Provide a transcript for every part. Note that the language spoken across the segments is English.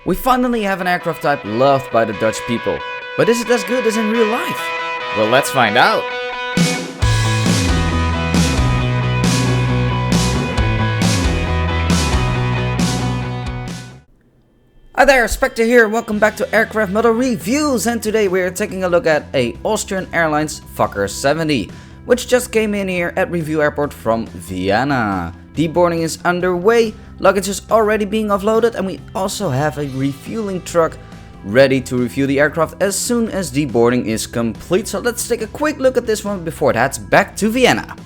We finally have an aircraft type loved by the Dutch people. But is it as good as in real life? Well, let's find out. Hi there, Spectre here, welcome back to Aircraft Model Reviews, and today we are taking a look at a Austrian Airlines Fokker F70, which just came in here at Review Airport from Vienna. Deboarding is underway, luggage is already being offloaded, and we also have a refueling truck ready to refuel the aircraft as soon as deboarding is complete. So let's take a quick look at this one before it heads back to Vienna.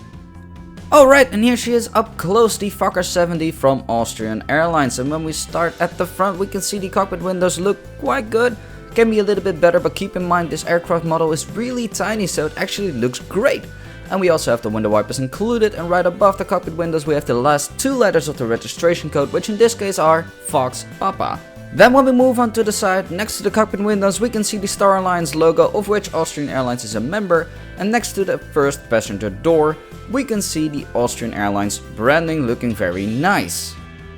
Alright, and here she is up close, the Fokker F70 from Austrian Airlines. And when we start at the front, we can see the cockpit windows look quite good. Can be a little bit better, but keep in mind this aircraft model is really tiny, so it actually looks great. And we also have the window wipers included, and right above the cockpit windows we have the last two letters of the registration code, which in this case are Fox Papa. Then when we move on to the side, next to the cockpit windows we can see the Star Alliance logo, of which Austrian Airlines is a member, and next to the first passenger door we can see the Austrian Airlines branding looking very nice.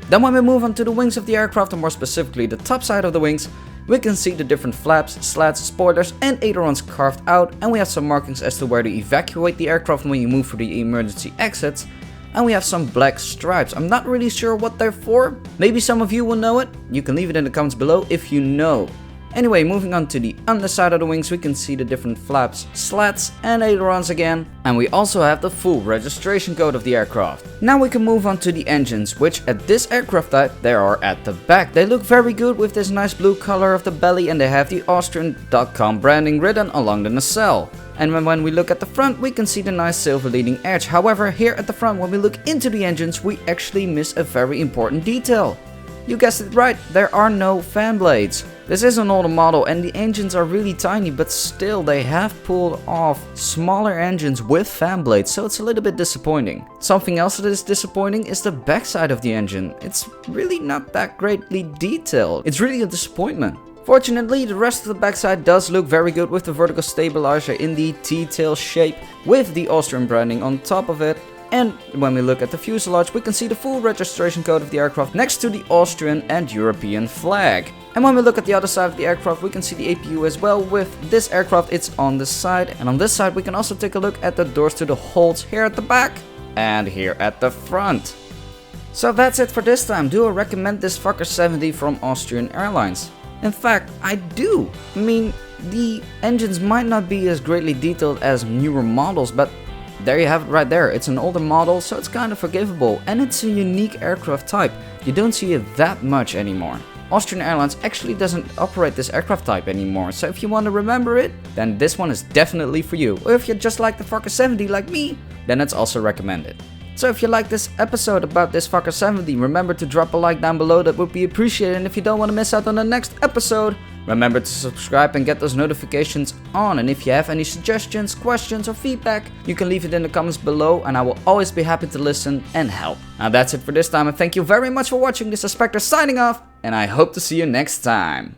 Then when we move on to the wings of the aircraft, and more specifically the top side of the wings, we can see the different flaps, slats, spoilers and ailerons carved out, and we have some markings as to where to evacuate the aircraft when you move through the emergency exits. And we have some black stripes. I'm not really sure what they're for. Maybe some of you will know it. You can leave it in the comments below if you know. Anyway, moving on to the underside of the wings, we can see the different flaps, slats and ailerons again. And we also have the full registration code of the aircraft. Now we can move on to the engines, which at this aircraft type, they are at the back. They look very good with this nice blue color of the belly, and they have the Austrian.com branding written along the nacelle. And when we look at the front, we can see the nice silver leading edge. However, here at the front, when we look into the engines, we actually miss a very important detail. You guessed it right, there are no fan blades. This is an older model and the engines are really tiny, but still they have pulled off smaller engines with fan blades, so it's a little bit disappointing. Something else that is disappointing is the backside of the engine. It's really not that greatly detailed. It's really a disappointment. Fortunately, the rest of the backside does look very good with the vertical stabilizer in the T-tail shape with the Austrian branding on top of it. And when we look at the fuselage, we can see the full registration code of the aircraft next to the Austrian and European flag. And when we look at the other side of the aircraft, we can see the APU as well. With this aircraft, it's on the side. And on this side, we can also take a look at the doors to the holds here at the back and here at the front. So that's it for this time. Do I recommend this Fokker F70 from Austrian Airlines? In fact, I do. I mean, the engines might not be as greatly detailed as newer models, but there you have it right there. It's an older model, so it's kind of forgivable, and it's a unique aircraft type. You don't see it that much anymore. Austrian Airlines actually doesn't operate this aircraft type anymore, so if you want to remember it, then this one is definitely for you. Or if you just like the Fokker F70 like me, then it's also recommended. So if you like this episode about this Fokker F70, remember to drop a like down below, that would be appreciated. And if you don't want to miss out on the next episode, remember to subscribe and get those notifications on. And if you have any suggestions, questions or feedback, you can leave it in the comments below and I will always be happy to listen and help. Now that's it for this time, and thank you very much for watching. This is Spectre signing off, and I hope to see you next time.